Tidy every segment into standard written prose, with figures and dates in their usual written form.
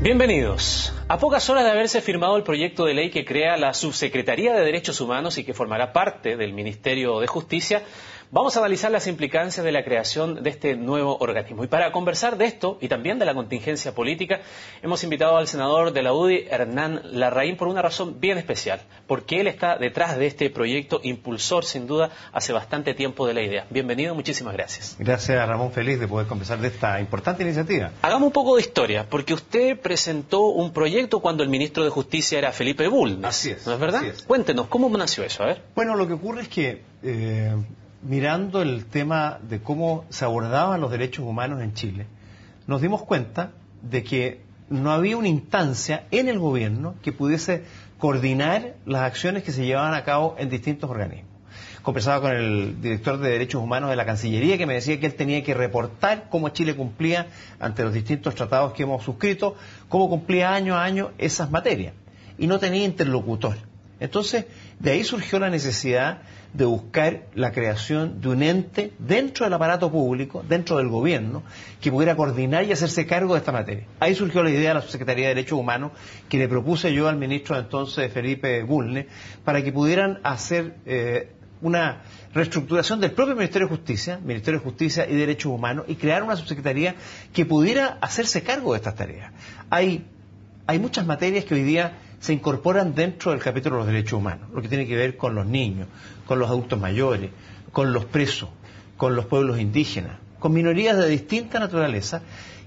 Bienvenidos. A pocas horas de haberse firmado el proyecto de ley que crea la Subsecretaría de Derechos Humanos y que formará parte del Ministerio de Justicia, vamos a analizar las implicancias de la creación de este nuevo organismo. Y para conversar de esto y también de la contingencia política, hemos invitado al senador de la UDI, Hernán Larraín, por una razón bien especial, porque él está detrás de este proyecto, impulsor sin duda hace bastante tiempo de la idea. Bienvenido, muchísimas gracias. Gracias, Ramón, feliz de poder conversar de esta importante iniciativa. Hagamos un poco de historia, porque usted presentó un proyecto cuando el ministro de Justicia era Felipe Bulnes. Así es. ¿No es verdad? Así es. Cuéntenos, ¿cómo nació eso? A ver. Bueno, lo que ocurre es que mirando el tema de cómo se abordaban los derechos humanos en Chile, nos dimos cuenta de que no había una instancia en el gobierno que pudiese coordinar las acciones que se llevaban a cabo en distintos organismos. Conversaba con el director de Derechos Humanos de la Cancillería, que me decía que él tenía que reportar cómo Chile cumplía ante los distintos tratados que hemos suscrito, cómo cumplía año a año esas materias, y no tenía interlocutor. Entonces, de ahí surgió la necesidad de buscar la creación de un ente dentro del aparato público, dentro del gobierno, que pudiera coordinar y hacerse cargo de esta materia. Ahí surgió la idea de la Subsecretaría de Derechos Humanos, que le propuse yo al ministro de entonces, Felipe Bulnes, para que pudieran hacer una reestructuración del propio Ministerio de Justicia y Derechos Humanos, y crear una subsecretaría que pudiera hacerse cargo de estas tareas. Hay muchas materias que hoy día se incorporan dentro del capítulo de los derechos humanos, lo que tiene que ver con los niños, con los adultos mayores, con los presos, con los pueblos indígenas, con minorías de distinta naturaleza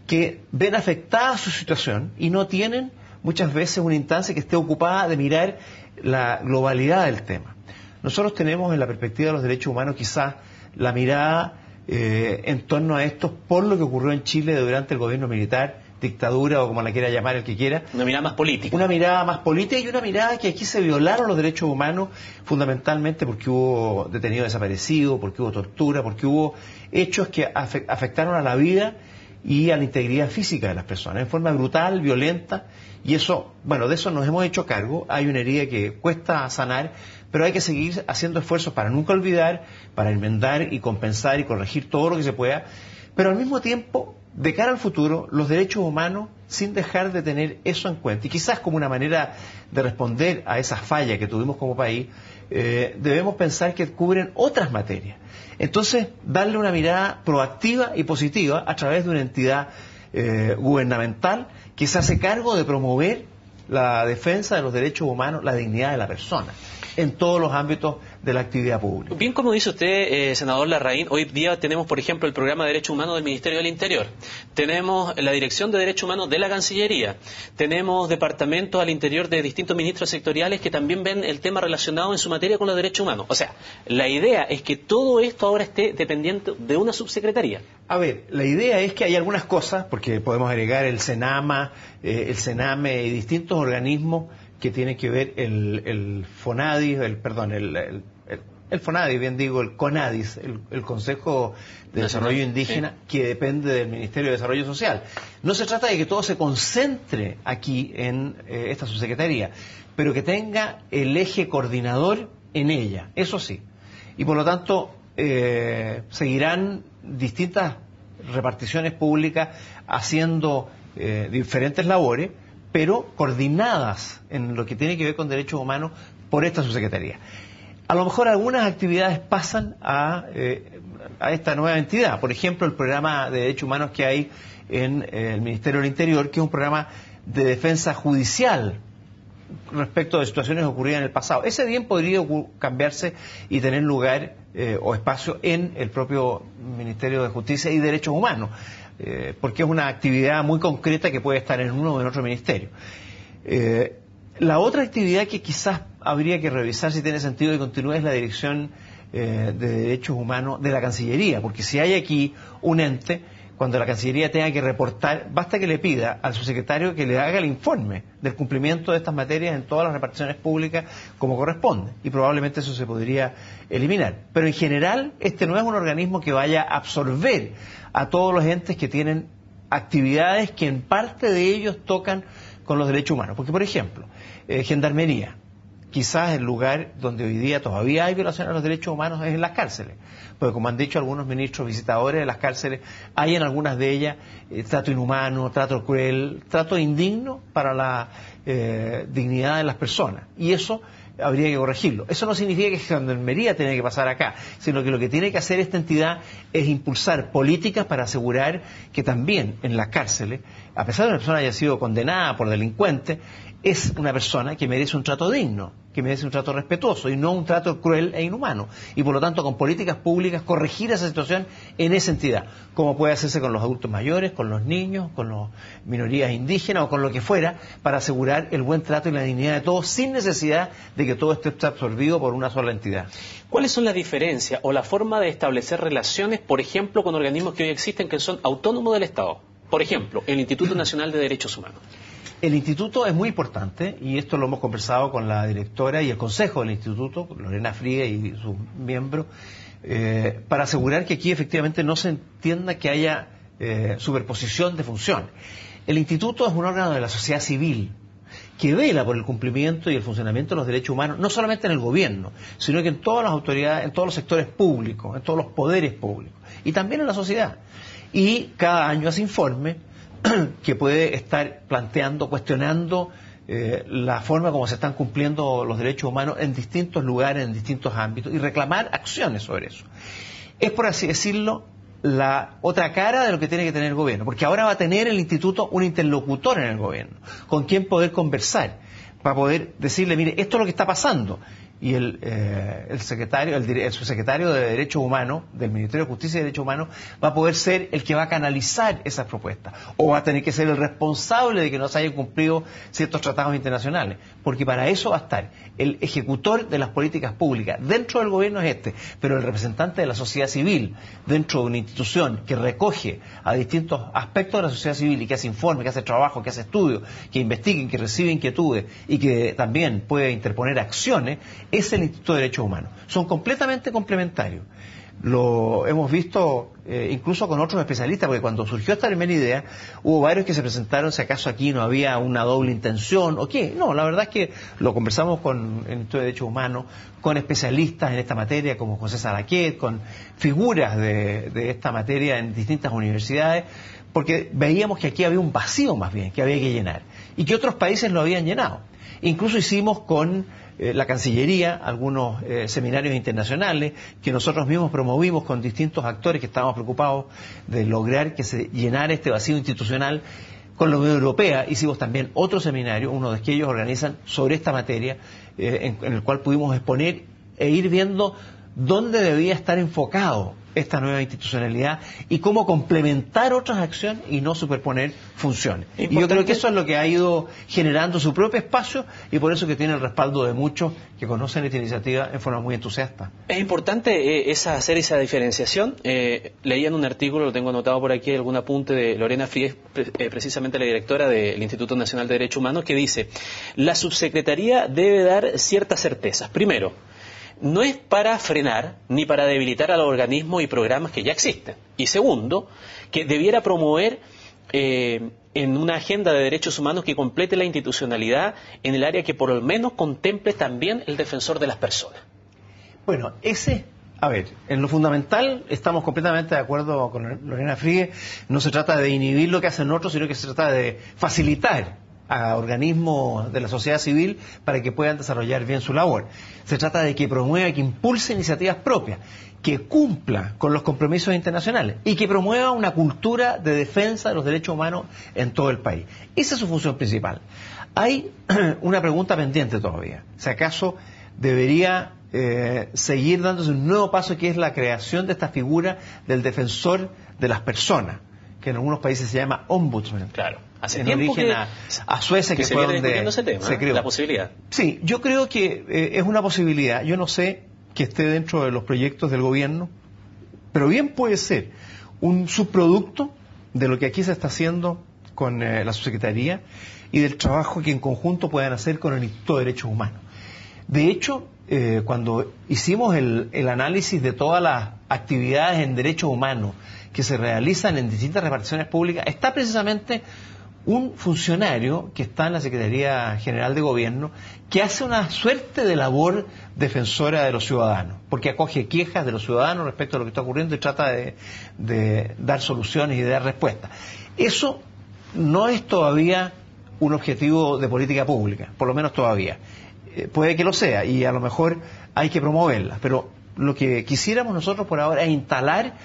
que ven afectada su situación y no tienen muchas veces una instancia que esté ocupada de mirar la globalidad del tema. Nosotros tenemos en la perspectiva de los derechos humanos quizás la mirada en torno a esto por lo que ocurrió en Chile durante el gobierno militar, dictadura o como la quiera llamar el que quiera. Una mirada más política. Una mirada más política y una mirada que aquí se violaron los derechos humanos fundamentalmente porque hubo detenidos desaparecidos, porque hubo tortura, porque hubo hechos que afectaron a la vida y a la integridad física de las personas en forma brutal, violenta, y eso, bueno, de eso nos hemos hecho cargo. Hay una herida que cuesta sanar, pero hay que seguir haciendo esfuerzos para nunca olvidar, para enmendar y compensar y corregir todo lo que se pueda, pero al mismo tiempo, de cara al futuro, los derechos humanos, sin dejar de tener eso en cuenta, y quizás como una manera de responder a esa falla que tuvimos como país, debemos pensar que cubren otras materias. Entonces, darle una mirada proactiva y positiva a través de una entidad gubernamental que se hace cargo de promover la defensa de los derechos humanos, la dignidad de la persona, en todos los ámbitos de la actividad pública. Bien, como dice usted, senador Larraín, hoy día tenemos, por ejemplo, el programa de Derechos Humanos del Ministerio del Interior, tenemos la Dirección de Derechos Humanos de la Cancillería, tenemos departamentos al interior de distintos ministros sectoriales que también ven el tema relacionado en su materia con los derechos humanos. O sea, la idea es que todo esto ahora esté dependiente de una subsecretaría. A ver, la idea es que hay algunas cosas, porque podemos agregar el SENAMA, el SENAME y distintos organismos que tienen que ver el FONADIS, el FONADIS, bien digo, el CONADIS, el Consejo de Desarrollo Indígena, sí, que depende del Ministerio de Desarrollo Social. No se trata de que todo se concentre aquí en esta subsecretaría, pero que tenga el eje coordinador en ella, eso sí. Y por lo tanto, seguirán distintas reparticiones públicas haciendo diferentes labores, pero coordinadas en lo que tiene que ver con derechos humanos por esta subsecretaría. A lo mejor algunas actividades pasan a esta nueva entidad. Por ejemplo, el programa de derechos humanos que hay en el Ministerio del Interior, que es un programa de defensa judicial respecto de situaciones ocurridas en el pasado. Ese bien podría cambiarse y tener lugar o espacio en el propio Ministerio de Justicia y Derechos Humanos, porque es una actividad muy concreta que puede estar en uno o en otro ministerio. La otra actividad que quizás habría que revisar si tiene sentido que continúe es la Dirección de Derechos Humanos de la Cancillería, porque si hay aquí un ente, cuando la Cancillería tenga que reportar, basta que le pida al subsecretario que le haga el informe del cumplimiento de estas materias en todas las reparticiones públicas como corresponde, y probablemente eso se podría eliminar. Pero en general, este no es un organismo que vaya a absorber a todos los entes que tienen actividades que en parte de ellos tocan con los derechos humanos. Porque, por ejemplo, Gendarmería quizás el lugar donde hoy día todavía hay violaciones a los derechos humanos es en las cárceles. Porque como han dicho algunos ministros visitadores de las cárceles, hay en algunas de ellas trato inhumano, trato cruel, trato indigno para la dignidad de las personas. Y eso habría que corregirlo. Eso no significa que Gendarmería tenga que pasar acá, sino que lo que tiene que hacer esta entidad es impulsar políticas para asegurar que también en las cárceles, a pesar de que una persona haya sido condenada por delincuente, es una persona que merece un trato digno, que merece un trato respetuoso y no un trato cruel e inhumano. Y por lo tanto, con políticas públicas, corregir esa situación en esa entidad, como puede hacerse con los adultos mayores, con los niños, con las minorías indígenas o con lo que fuera, para asegurar el buen trato y la dignidad de todos, sin necesidad de que todo esté absorbido por una sola entidad. ¿Cuáles son las diferencias o la forma de establecer relaciones, por ejemplo, con organismos que hoy existen que son autónomos del Estado? Por ejemplo, el Instituto Nacional de Derechos Humanos. El instituto es muy importante y esto lo hemos conversado con la directora y el consejo del instituto, Lorena Friegue y sus miembros, para asegurar que aquí efectivamente no se entienda que haya superposición de funciones. El instituto es un órgano de la sociedad civil que vela por el cumplimiento y el funcionamiento de los derechos humanos, no solamente en el gobierno, sino que en todas las autoridades, en todos los sectores públicos, en todos los poderes públicos y también en la sociedad. Y cada año hace informe que puede estar planteando, cuestionando la forma como se están cumpliendo los derechos humanos en distintos lugares, en distintos ámbitos, y reclamar acciones sobre eso. Es, por así decirlo, la otra cara de lo que tiene que tener el gobierno, porque ahora va a tener el instituto un interlocutor en el gobierno, con quien poder conversar, para poder decirle, mire, esto es lo que está pasando. Y el subsecretario de Derechos Humanos, del Ministerio de Justicia y Derechos Humanos, va a poder ser el que va a canalizar esas propuestas, o va a tener que ser el responsable de que no se hayan cumplido ciertos tratados internacionales, porque para eso va a estar el ejecutor de las políticas públicas. Dentro del gobierno es pero el representante de la sociedad civil, dentro de una institución que recoge a distintos aspectos de la sociedad civil y que hace informes, que hace trabajo, que hace estudios, que investigue, que recibe inquietudes y que también puede interponer acciones, es el Instituto de Derechos Humanos. Son completamente complementarios. Lo hemos visto incluso con otros especialistas, porque cuando surgió esta primera idea, hubo varios que se presentaron si acaso aquí no había una doble intención o qué. No, la verdad es que lo conversamos con el Instituto de Derechos Humanos, con especialistas en esta materia como José Saraquet, con figuras de esta materia en distintas universidades, porque veíamos que aquí había un vacío más bien, que había que llenar, y que otros países lo habían llenado. Incluso hicimos con la Cancillería algunos seminarios internacionales que nosotros mismos promovimos con distintos actores que estábamos preocupados de lograr que se llenara este vacío institucional. Con la Unión Europea hicimos también otro seminario, uno de que ellos organizan sobre esta materia, en el cual pudimos exponer e ir viendo dónde debía estar enfocado esta nueva institucionalidad y cómo complementar otras acciones y no superponer funciones. Y yo creo que eso es lo que ha ido generando su propio espacio y por eso que tiene el respaldo de muchos que conocen esta iniciativa en forma muy entusiasta. Es importante hacer esa diferenciación. Leía en un artículo, lo tengo anotado por aquí, algún apunte de Lorena Friegue, precisamente la directora del Instituto Nacional de Derechos Humanos, que dice: la subsecretaría debe dar ciertas certezas. Primero, no es para frenar ni para debilitar a los organismos y programas que ya existen. Y segundo, que debiera promover en una agenda de derechos humanos que complete la institucionalidad en el área que por lo menos contemple también el defensor de las personas. Bueno, en lo fundamental estamos completamente de acuerdo con Lorena Friegue. No se trata de inhibir lo que hacen otros, sino que se trata de facilitar a organismos de la sociedad civil para que puedan desarrollar bien su labor. Se trata de que promueva, que impulse iniciativas propias, que cumpla con los compromisos internacionales y que promueva una cultura de defensa de los derechos humanos en todo el país. Esa es su función principal. Hay una pregunta pendiente todavía. Si acaso debería seguir dándose un nuevo paso, que es la creación de esta figura del defensor de las personas, que en algunos países se llama ombudsman. Claro. Hace en tiempo origen a Suecia, que se fue viene donde ese tema, se creó. La posibilidad. Sí, yo creo que es una posibilidad. Yo no sé que esté dentro de los proyectos del gobierno, pero bien puede ser un subproducto de lo que aquí se está haciendo con la subsecretaría y del trabajo que en conjunto puedan hacer con el Instituto de Derechos Humanos. De hecho, cuando hicimos el análisis de todas las actividades en derechos humanos que se realizan en distintas reparticiones públicas, está precisamente un funcionario que está en la Secretaría General de Gobierno que hace una suerte de labor defensora de los ciudadanos, porque acoge quejas de los ciudadanos respecto a lo que está ocurriendo y trata de dar soluciones y de dar respuestas. Eso no es todavía un objetivo de política pública, por lo menos todavía. Puede que lo sea y a lo mejor hay que promoverla, pero lo que quisiéramos nosotros por ahora es instalar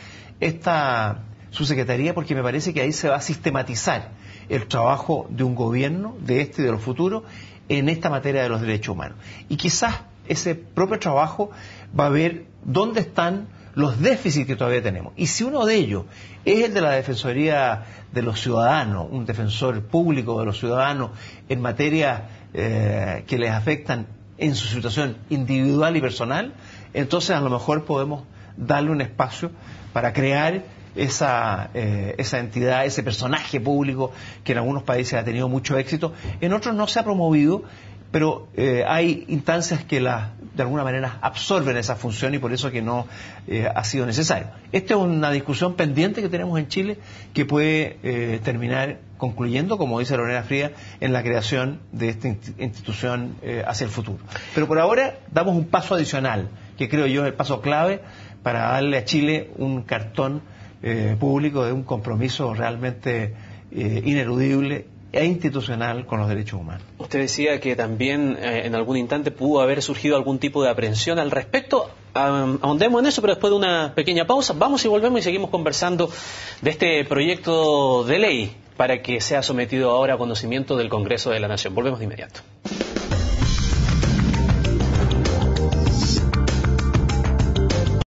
esta subsecretaría, porque me parece que ahí se va a sistematizar el trabajo de un gobierno, de este y de los futuros, en esta materia de los derechos humanos. Y quizás ese propio trabajo va a ver dónde están los déficits que todavía tenemos. Y si uno de ellos es el de la Defensoría de los Ciudadanos, un defensor público de los ciudadanos en materia que les afectan en su situación individual y personal, entonces a lo mejor podemos darle un espacio para crear esa entidad, ese personaje público que en algunos países ha tenido mucho éxito, en otros no se ha promovido, pero hay instancias que de alguna manera absorben esa función y por eso que no ha sido necesario. Esta es una discusión pendiente que tenemos en Chile que puede terminar concluyendo, como dice Lorena Frías, en la creación de esta institución hacia el futuro. Pero por ahora damos un paso adicional, que creo yo es el paso clave para darle a Chile un cartón público de un compromiso realmente ineludible e institucional con los derechos humanos. Usted decía que también en algún instante pudo haber surgido algún tipo de aprehensión al respecto. Ahondemos en eso, pero después de una pequeña pausa vamos y volvemos y seguimos conversando de este proyecto de ley para que sea sometido ahora a conocimiento del Congreso de la Nación. Volvemos de inmediato.